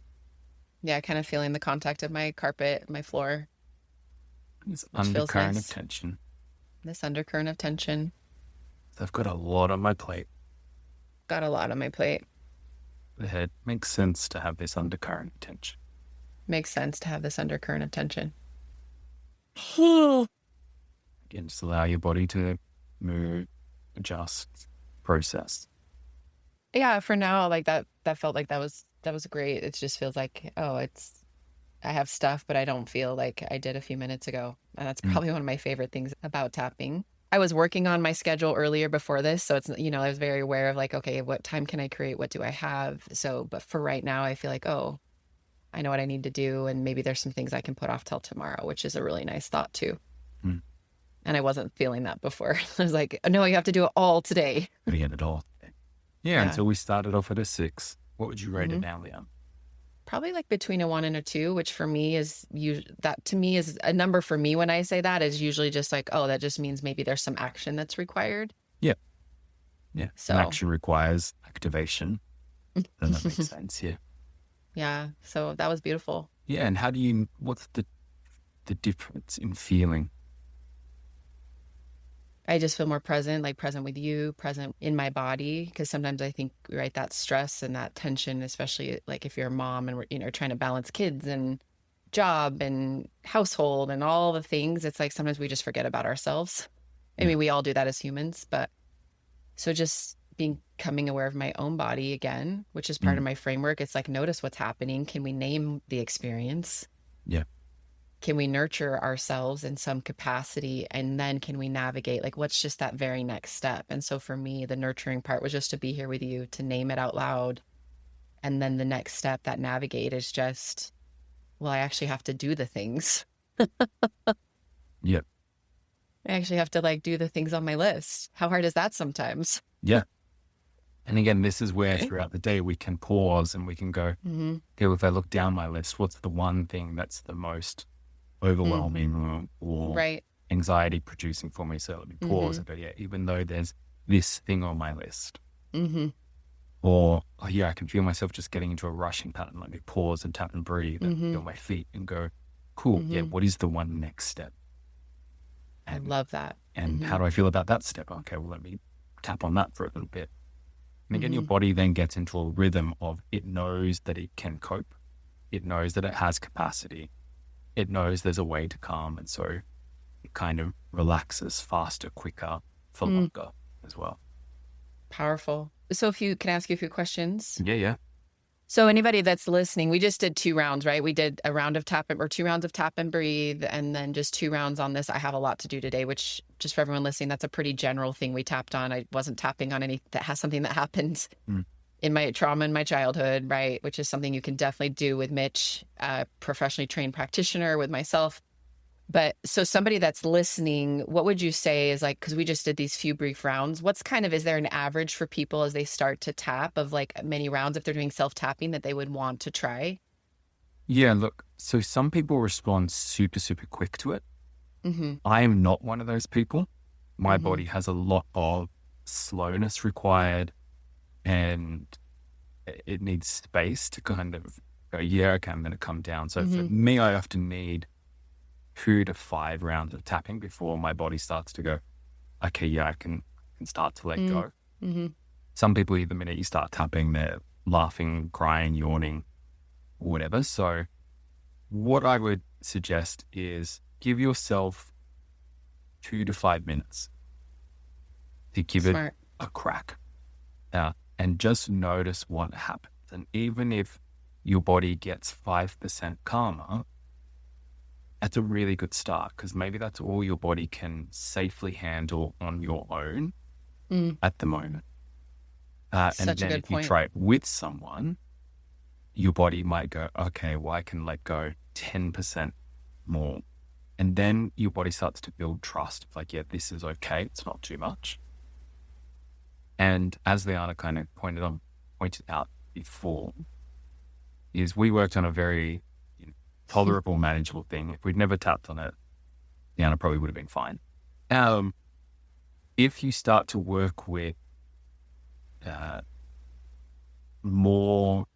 [SPEAKER 1] Yeah, kind of feeling the contact of my carpet, my floor.
[SPEAKER 2] This undercurrent of tension.
[SPEAKER 1] This undercurrent of tension.
[SPEAKER 2] So I've got a lot on my plate.
[SPEAKER 1] Got a lot on my plate.
[SPEAKER 2] The head makes sense to have this undercurrent of tension.
[SPEAKER 1] Makes sense to have this undercurrent of tension.
[SPEAKER 2] Again, just allow your body to move, adjust, process.
[SPEAKER 1] Yeah, for now, like that felt like that was great. It just feels like, I have stuff, but I don't feel like I did a few minutes ago. And that's probably one of my favorite things about tapping. I was working on my schedule earlier before this. So it's, I was very aware of like, okay, what time can I create? What do I have? So, but for right now, I feel like, I know what I need to do. And maybe there's some things I can put off till tomorrow, which is a really nice thought too. And I wasn't feeling that before. I was like, no, you have to do it all today.
[SPEAKER 2] Gotta get it all. Yeah, until we started off at a 6. What would you rate it now, Leanne?
[SPEAKER 1] Probably like between a 1 and a 2, which for me is that to me is a number for me when I say that is usually just like, that just means maybe there's some action that's required.
[SPEAKER 2] Yeah. Yeah.
[SPEAKER 1] So
[SPEAKER 2] action requires activation. Then that makes sense. Yeah.
[SPEAKER 1] Yeah. So that was beautiful.
[SPEAKER 2] Yeah. And what's the difference in feeling?
[SPEAKER 1] I just feel more present, like present with you, present in my body. Because sometimes I think, right, that stress and that tension, especially like if you're a mom and we're, trying to balance kids and job and household and all the things, it's like sometimes we just forget about ourselves. I mean, we all do that as humans, but so just becoming aware of my own body again, which is part of my framework. It's like, notice what's happening. Can we name the experience?
[SPEAKER 2] Yeah.
[SPEAKER 1] Can we nurture ourselves in some capacity? And then can we navigate? Like, what's just that very next step? And so for me, the nurturing part was just to be here with you, to name it out loud. And then the next step, that navigate, is just, I actually have to do the things.
[SPEAKER 2] Yep.
[SPEAKER 1] I actually have to like do the things on my list. How hard is that sometimes?
[SPEAKER 2] Yeah. And again, this is where throughout the day we can pause and we can go, okay, if I look down my list, what's the one thing that's the most overwhelming or anxiety producing for me? So let me pause and go, even though there's this thing on my list, or I can feel myself just getting into a rushing pattern. Let me pause and tap and breathe and feel my feet and go, cool. What is the one next step?
[SPEAKER 1] And, I love that.
[SPEAKER 2] And how do I feel about that step? Okay, well, let me tap on that for a little bit. And again, your body then gets into a rhythm of, it knows that it can cope. It knows that it has capacity. It knows there's a way to calm. And so it kind of relaxes faster, quicker, for longer as well.
[SPEAKER 1] Powerful. So can I ask you a few questions?
[SPEAKER 2] Yeah.
[SPEAKER 1] So anybody that's listening, we just did 2 rounds, right? We did a round of 2 rounds of tap and breathe, and then just 2 rounds on this. I have a lot to do today, which, just for everyone listening, that's a pretty general thing we tapped on. I wasn't tapping on something that happened in my trauma in my childhood, right? Which is something you can definitely do with Mitch, a professionally trained practitioner, with myself. But so somebody that's listening, what would you say is like, because we just did these few brief rounds, is there an average for people as they start to tap of like many rounds if they're doing self-tapping that they would want to try?
[SPEAKER 2] Yeah, look, so some people respond super, super quick to it.
[SPEAKER 1] Mm-hmm.
[SPEAKER 2] I am not one of those people. My
[SPEAKER 1] Mm-hmm.
[SPEAKER 2] body has a lot of slowness required, and it needs space to kind of go, yeah, okay, I'm going to come down. So for me, I often need 2 to 5 rounds of tapping before my body starts to go, okay, yeah, I can start to let go.
[SPEAKER 1] Mm-hmm.
[SPEAKER 2] Some people, the minute you start tapping, they're laughing, crying, yawning, or whatever. So what I would suggest is give yourself 2 to 5 minutes to give it a crack. And just notice what happens. And even if your body gets 5% calmer, that's a really good start, because maybe that's all your body can safely handle on your own at the moment. And then if you try it with someone, your body might go, okay, well, I can let go 10% more. And then your body starts to build trust. Like, yeah, this is okay. It's not too much. And as Leanna kind of pointed out before, is we worked on a very tolerable, manageable thing. If we'd never tapped on it, Leanna probably would have been fine. If you start to work with more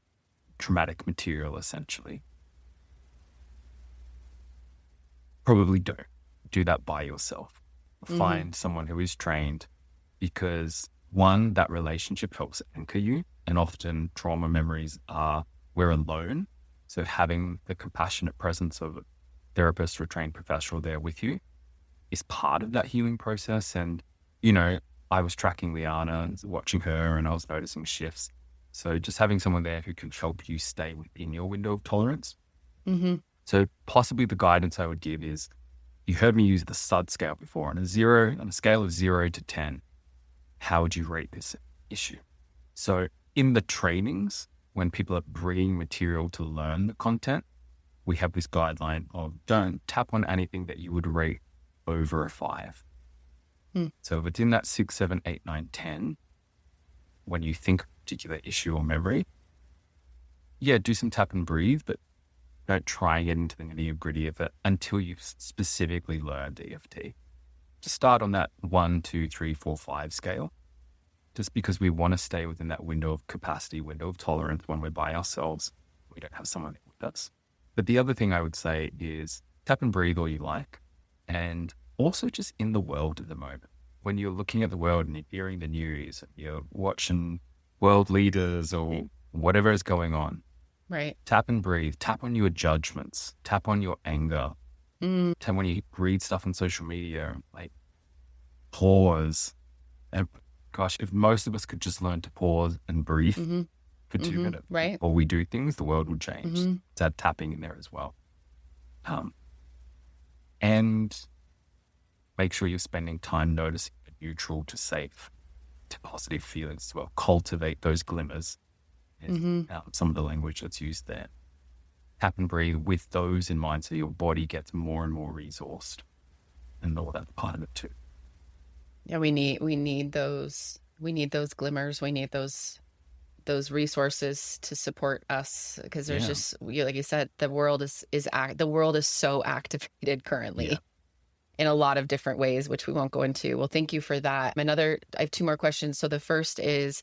[SPEAKER 2] traumatic material, essentially, probably don't do that by yourself. Find someone who is trained, because one, that relationship helps anchor you, and often trauma memories we're alone. So having the compassionate presence of a therapist or a trained professional there with you is part of that healing process. And, I was tracking Leanna and watching her, and I was noticing shifts. So just having someone there who can help you stay within your window of tolerance.
[SPEAKER 1] Mm-hmm.
[SPEAKER 2] So possibly the guidance I would give is, you heard me use the SUD scale before. On a scale of 0 to 10, how would you rate this issue? So in the trainings, when people are bringing material to learn the content, we have this guideline of don't tap on anything that you would rate over a 5. So if it's in that 6, 7, 8, 9, 10, when you think of a particular issue or memory, yeah, do some tap and breathe, but don't try and get into the nitty-gritty of it until you've specifically learned EFT. Just start on that 1, 2, 3, 4, 5 scale, just because we want to stay within that window of capacity, window of tolerance when we're by ourselves. We don't have someone with us. But the other thing I would say is tap and breathe all you like. And also just in the world at the moment, when you're looking at the world and you're hearing the news, and you're watching world leaders or whatever is going on,
[SPEAKER 1] right?
[SPEAKER 2] Tap and breathe. Tap on your judgments. Tap on your anger. Tap when you read stuff on social media, like pause. And gosh, if most of us could just learn to pause and breathe for 2 minutes before we do things, the world would change. It's add tapping in there as well. And make sure you're spending time noticing the neutral to safe to positive feelings as well. Cultivate those glimmers. Some of the language that's used there. Tap and breathe with those in mind, so your body gets more and more resourced, and all that part of it too.
[SPEAKER 1] Yeah, we need those glimmers. We need those resources to support us, because there's just, like you said, the world is so activated currently in a lot of different ways, which we won't go into. Well, thank you for that. I have 2 more questions. So the first is,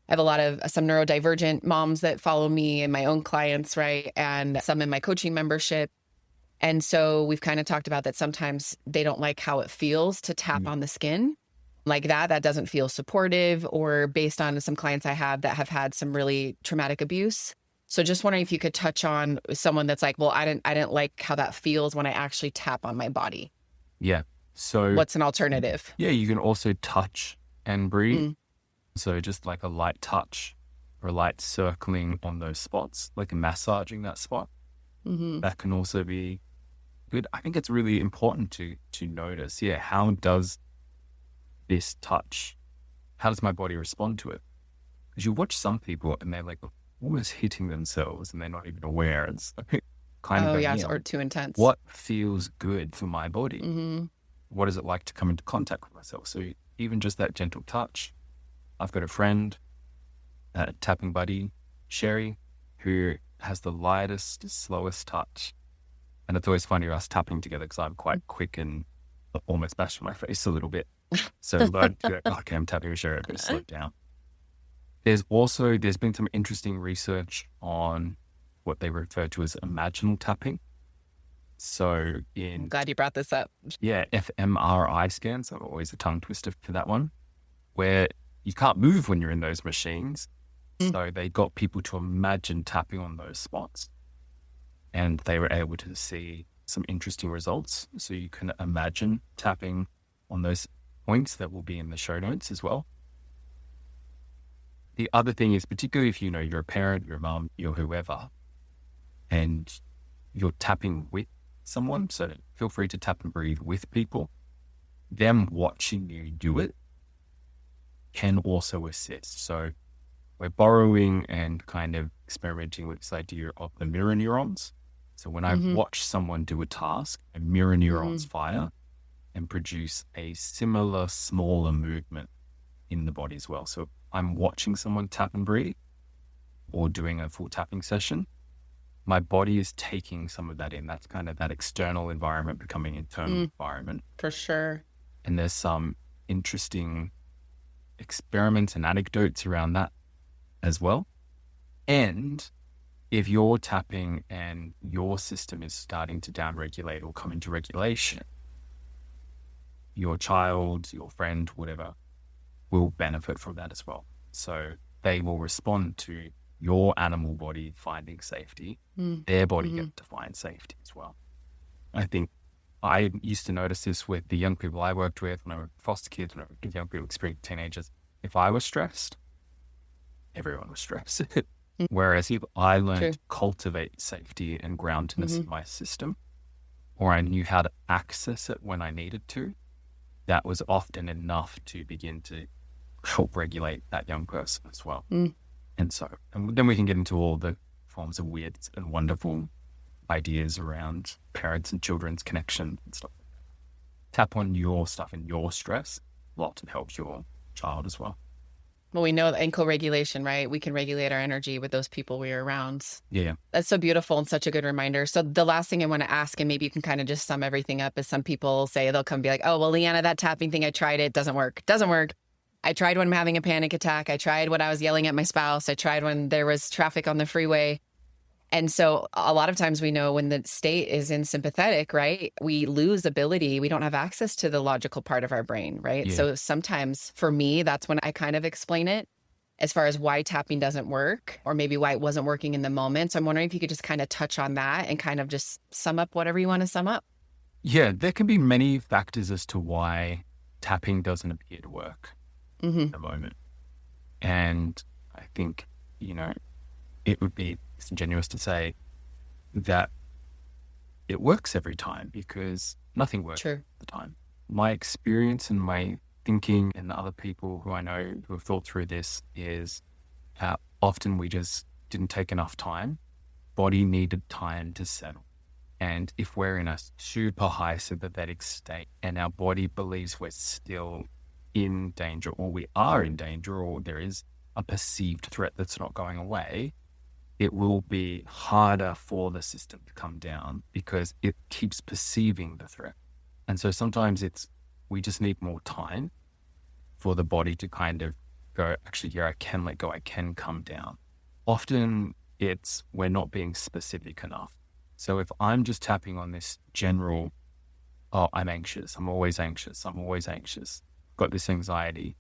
[SPEAKER 1] I have some neurodivergent moms that follow me and my own clients, right? And some in my coaching membership. And so we've kind of talked about that sometimes they don't like how it feels to tap on the skin like that doesn't feel supportive, or based on some clients I have that have had some really traumatic abuse. So just wondering if you could touch on someone that's like, well, I didn't like how that feels when I actually tap on my body.
[SPEAKER 2] Yeah. So
[SPEAKER 1] what's an alternative?
[SPEAKER 2] Yeah, you can also touch and breathe. So just like a light touch or a light circling on those spots, like massaging that spot. That can also be good. I think it's really important to notice, how does this touch, how does my body respond to it? Because you watch some people and they're like almost hitting themselves and they're not even aware. It's like, kind of
[SPEAKER 1] Oh,
[SPEAKER 2] go,
[SPEAKER 1] yes,
[SPEAKER 2] yeah,
[SPEAKER 1] or too intense.
[SPEAKER 2] what feels good for my body?
[SPEAKER 1] Mm-hmm.
[SPEAKER 2] What is it like to come into contact with myself? So even just that gentle touch. I've got a friend, a tapping buddy, Sherry, who has the lightest, slowest touch. And it's always funny us tapping together because I'm quite quick and almost bash my face a little bit. So learn to go, okay, I'm tapping with Sherry, I better slow it down. There's been some interesting research on what they refer to as imaginal tapping. So
[SPEAKER 1] I'm glad you brought this up.
[SPEAKER 2] fMRI scans, are always a tongue twister for that one, where you can't move when you're in those machines. So they got people to imagine tapping on those spots, and they were able to see some interesting results. So you can imagine tapping on those points that will be in the show notes as well. The other thing is, particularly if you're a parent, you're a mom, you're whoever, and you're tapping with someone, so feel free to tap and breathe with people. Them watching you do it can also assist. So we're borrowing and kind of experimenting with this idea of the mirror neurons. So when I watch someone do a task, a mirror neurons fire and produce a similar, smaller movement in the body as well. So I'm watching someone tap and breathe or doing a full tapping session, my body is taking some of that in. That's kind of that external environment becoming internal environment.
[SPEAKER 1] For sure.
[SPEAKER 2] And there's some interesting experiments and anecdotes around that as well. And if you're tapping and your system is starting to downregulate or come into regulation, your child, your friend, whatever, will benefit from that as well. So they will respond to your animal body finding safety, their body get to find safety as well. I think I used to notice this with the young people I worked with when I worked with foster kids, when I worked with young people, experienced teenagers. If I was stressed, everyone was stressed. Whereas if I learned to cultivate safety and groundedness in my system, or I knew how to access it when I needed to, that was often enough to begin to help regulate that young person as well. And then we can get into all the forms of weird and wonderful ideas around parents and children's connection and stuff. Tap on your stuff and your stress will often help your child as well.
[SPEAKER 1] Well, we know that in co-regulation, right? We can regulate our energy with those people we're around.
[SPEAKER 2] Yeah.
[SPEAKER 1] That's so beautiful and such a good reminder. So the last thing I want to ask, and maybe you can kind of just sum everything up, is some people say they'll come and be like, oh, well, Leanna, that tapping thing, I tried it. Doesn't work. I tried when I'm having a panic attack. I tried when I was yelling at my spouse. I tried when there was traffic on the freeway. And so a lot of times we know when the state is in sympathetic, right, we lose ability. We don't have access to the logical part of our brain, right?
[SPEAKER 2] Yeah.
[SPEAKER 1] So sometimes for me, that's when I kind of explain it as far as why tapping doesn't work, or maybe why it wasn't working in the moment. So I'm wondering if you could just kind of touch on that and kind of just sum up whatever you want to sum up.
[SPEAKER 2] Yeah, there can be many factors as to why tapping doesn't appear to work at the moment. And I think, it would be disingenuous to say that it works every time, because nothing works at the time. My experience and my thinking and the other people who I know who have thought through this is often we just didn't take enough time. Body needed time to settle. And if we're in a super high sympathetic state and our body believes we're still in danger, or we are in danger, or there is a perceived threat that's not going away, it will be harder for the system to come down because it keeps perceiving the threat. And so sometimes we just need more time for the body to kind of go, actually, yeah, I can let go, I can come down. Often we're not being specific enough. So if I'm just tapping on this general, I'm anxious, I'm always anxious, got this anxiety,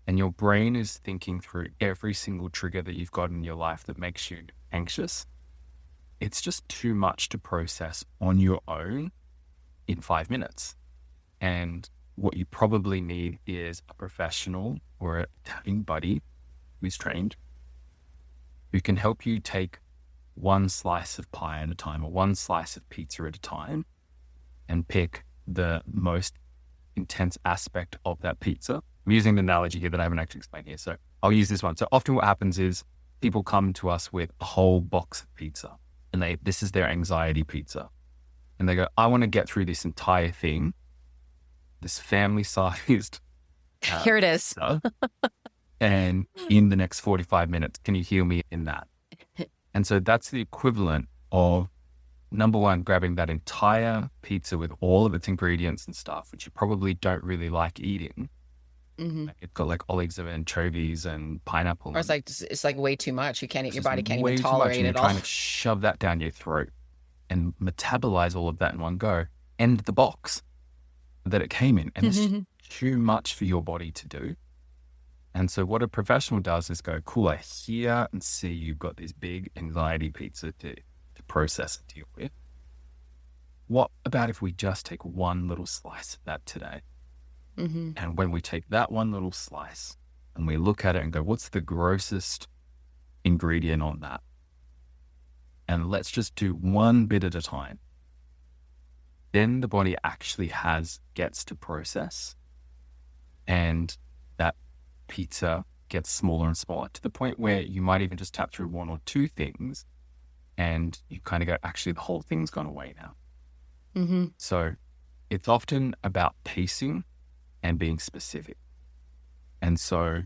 [SPEAKER 2] and your brain is thinking through every single trigger that you've got in your life that makes you anxious, it's just too much to process on your own in 5 minutes. And what you probably need is a professional or a tapping buddy who's trained, who can help you take one slice of pie at a time or one slice of pizza at a time and pick the most intense aspect of that pizza. I'm using an analogy here that I haven't actually explained here, so I'll use this one. So often what happens is people come to us with a whole box of pizza and this is their anxiety pizza. And they go, I want to get through this entire thing, this family-sized
[SPEAKER 1] Here it is.
[SPEAKER 2] pizza, and in the next 45 minutes, can you heal me in that? And so that's the equivalent of, number one, grabbing that entire pizza with all of its ingredients and stuff, which you probably don't really like eating. It's got like olives and anchovies and pineapple.
[SPEAKER 1] Or it's like way too much. Your body can't
[SPEAKER 2] way
[SPEAKER 1] even
[SPEAKER 2] too much,
[SPEAKER 1] tolerate
[SPEAKER 2] and
[SPEAKER 1] it
[SPEAKER 2] you're
[SPEAKER 1] all.
[SPEAKER 2] trying to shove that down your throat and metabolize all of that in one go. End the box that it came in. And it's too much for your body to do. And so what a professional does is go, cool, I hear and see you've got this big anxiety pizza to process and deal with. What about if we just take one little slice of that today? And when we take that one little slice and we look at it and go, what's the grossest ingredient on that? And let's just do one bit at a time. Then the body actually gets to process, and that pizza gets smaller and smaller to the point where you might even just tap through one or two things and you kind of go, actually, the whole thing's gone away now. So it's often about pacing and being specific. And so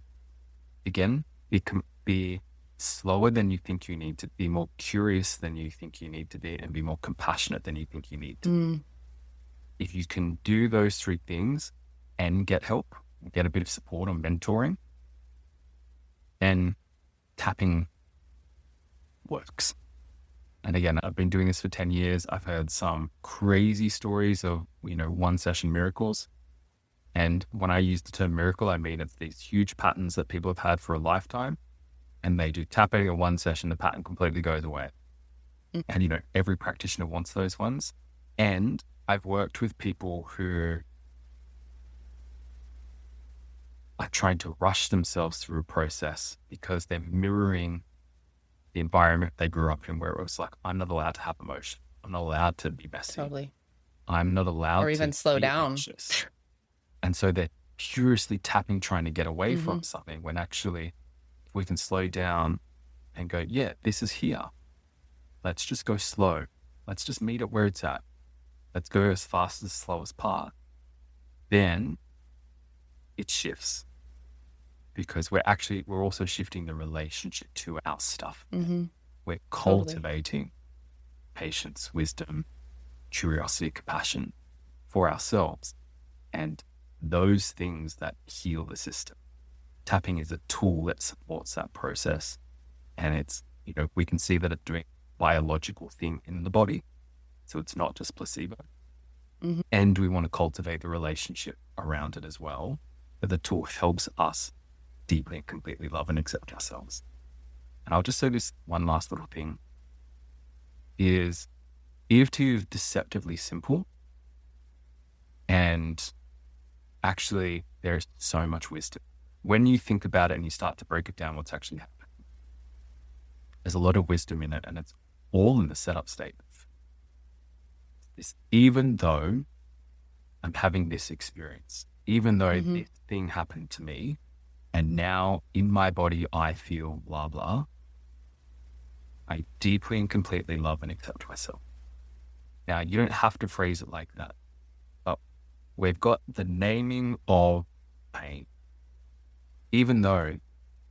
[SPEAKER 2] again, it can be slower than you think you need to be, more curious than you think you need to be, and be more compassionate than you think you need to. If you can do those three things and get help, get a bit of support or mentoring, then tapping works. And again, I've been doing this for 10 years. I've heard some crazy stories of, one session miracles. And when I use the term miracle, I mean it's these huge patterns that people have had for a lifetime, and they do tapping in one session, the pattern completely goes away. And, every practitioner wants those ones. And I've worked with people who are trying to rush themselves through a process because they're mirroring the environment they grew up in, where it was like, I'm not allowed to have emotion. I'm not allowed to be messy.
[SPEAKER 1] Totally.
[SPEAKER 2] I'm not allowed
[SPEAKER 1] or even
[SPEAKER 2] to
[SPEAKER 1] slow
[SPEAKER 2] be
[SPEAKER 1] down.
[SPEAKER 2] anxious. And so they're furiously tapping, trying to get away from something, when actually, if we can slow down and go, yeah, this is here. Let's just go slow. Let's just meet it where it's at. Let's go as fast as the slowest part. Then it shifts, because we're also shifting the relationship to our stuff. We're cultivating patience, wisdom, curiosity, compassion for ourselves, and those things that heal the system. Tapping is a tool that supports that process, and it's, we can see that it's doing a biological thing in the body, so it's not just placebo. And we want to cultivate the relationship around it as well, but the tool helps us deeply and completely love and accept ourselves. And I'll just say this one last little thing is, EFT is deceptively simple, and actually there's so much wisdom. When you think about it and you start to break it down, what's actually happening, there's a lot of wisdom in it, and it's all in the setup state. Even though I'm having this experience, even though this thing happened to me, and now in my body I feel blah, blah, I deeply and completely love and accept myself. Now, you don't have to phrase it like that, but we've got the naming of pain. Even though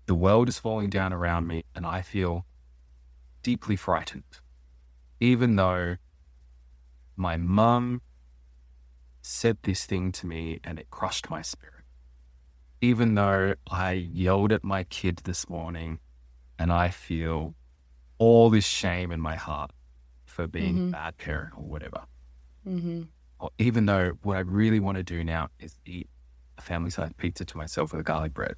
[SPEAKER 2] the world is falling down around me and I feel deeply frightened, even though my mum said this thing to me and it crushed my spirit, even though I yelled at my kid this morning and I feel all this shame in my heart for being a bad parent or whatever, or even though what I really want to do now is eat a family-sized pizza to myself with a garlic bread.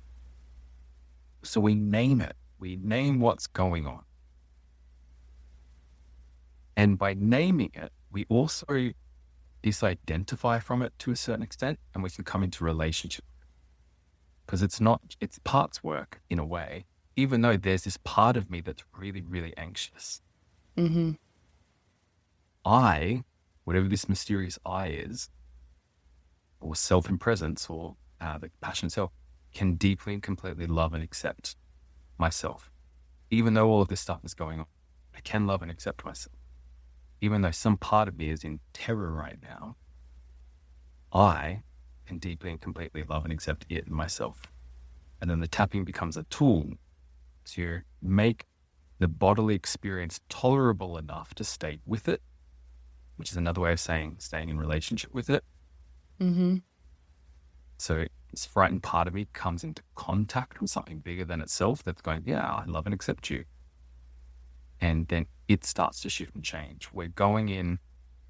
[SPEAKER 2] So we name it. We name what's going on. And by naming it, we also disidentify from it to a certain extent, and we can come into relationship. Because it's parts work in a way, even though there's this part of me that's really, really anxious. Whatever this mysterious I is, or self in presence, or the passion self, can deeply and completely love and accept myself, even though all of this stuff is going on. I can love and accept myself. Even though some part of me is in terror right now, I can deeply and completely love and accept it and myself. And then the tapping becomes a tool to make the bodily experience tolerable enough to stay with it, which is another way of saying staying in relationship with it.
[SPEAKER 1] Mm-hmm.
[SPEAKER 2] So this frightened part of me comes into contact with something bigger than itself that's going, yeah, I love and accept you. And then it starts to shift and change. We're going in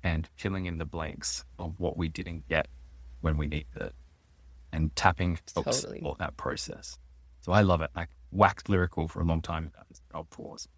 [SPEAKER 2] and filling in the blanks of what we didn't get when we needed it. And tapping helps support that process. So I love it. I waxed lyrical for a long time about this. I'll pause.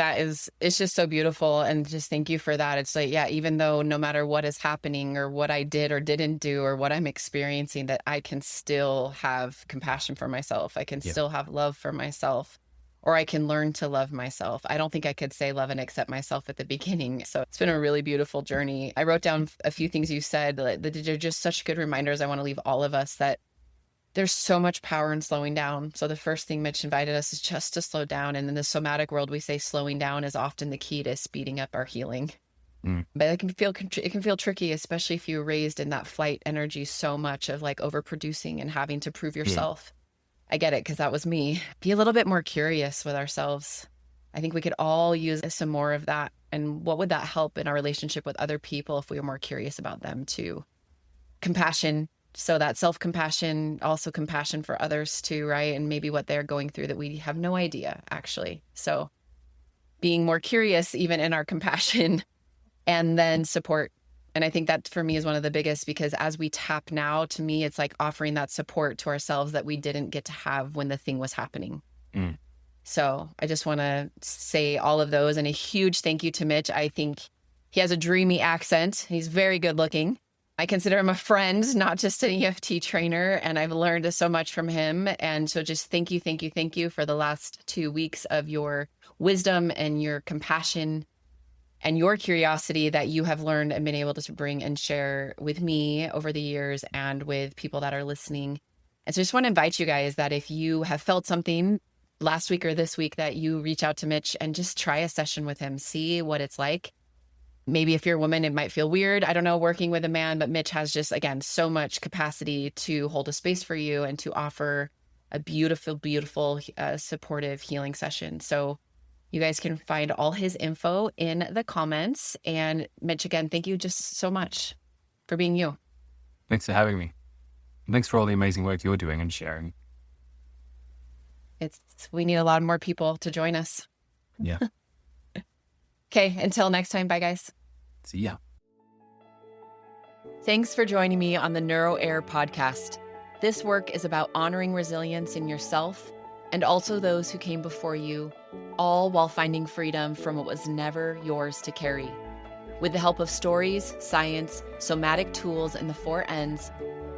[SPEAKER 1] It's just so beautiful. And just thank you for that. It's like, yeah, even though no matter what is happening or what I did or didn't do or what I'm experiencing, that I can still have compassion for myself. I can still have love for myself, or I can learn to love myself. I don't think I could say love and accept myself at the beginning. So it's been a really beautiful journey. I wrote down a few things you said that they're just such good reminders. I want to leave all of us that there's so much power in slowing down. So the first thing Mitch invited us is just to slow down. And in the somatic world, we say slowing down is often the key to speeding up our healing. But it can feel tricky, especially if you're raised in that flight energy so much of like overproducing and having to prove yourself. I get it, because that was me. Be a little bit more curious with ourselves. I think we could all use some more of that. And what would that help in our relationship with other people if we were more curious about them too? Compassion. So that self-compassion, also compassion for others too, right? And maybe what they're going through that we have no idea, actually. So being more curious even in our compassion, and then support. And I think that for me is one of the biggest, because as we tap now, to me, it's like offering that support to ourselves that we didn't get to have when the thing was happening. So I just want to say all of those, and a huge thank you to Mitch. I think he has a dreamy accent. He's very good looking. I consider him a friend, not just an EFT trainer, and I've learned so much from him. And so just thank you for the last 2 weeks of your wisdom and your compassion and your curiosity that you have learned and been able to bring and share with me over the years and with people that are listening. And so I just want to invite you guys that if you have felt something last week or this week, that you reach out to Mitch and just try a session with him, see what it's like. Maybe if you're a woman, it might feel weird. I don't know, working with a man, but Mitch has just, again, so much capacity to hold a space for you and to offer a beautiful, beautiful, supportive healing session. So you guys can find all his info in the comments. And Mitch, again, thank you just so much for being you.
[SPEAKER 2] Thanks for having me. And thanks for all the amazing work you're doing and sharing.
[SPEAKER 1] We need a lot more people to join us.
[SPEAKER 2] Yeah.
[SPEAKER 1] Okay, until next time. Bye, guys.
[SPEAKER 2] See ya.
[SPEAKER 1] Thanks for joining me on the Neuro Air podcast. This work is about honoring resilience in yourself and also those who came before you, all while finding freedom from what was never yours to carry. With the help of stories, science, somatic tools, and the 4 Ns,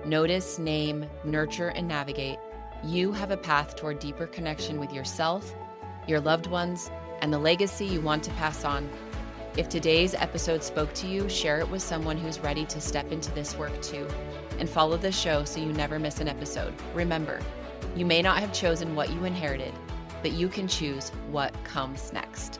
[SPEAKER 1] notice, name, nurture, and navigate, you have a path toward deeper connection with yourself, your loved ones, and the legacy you want to pass on. If today's episode spoke to you, share it with someone who's ready to step into this work too. And follow the show so you never miss an episode. Remember, you may not have chosen what you inherited, but you can choose what comes next.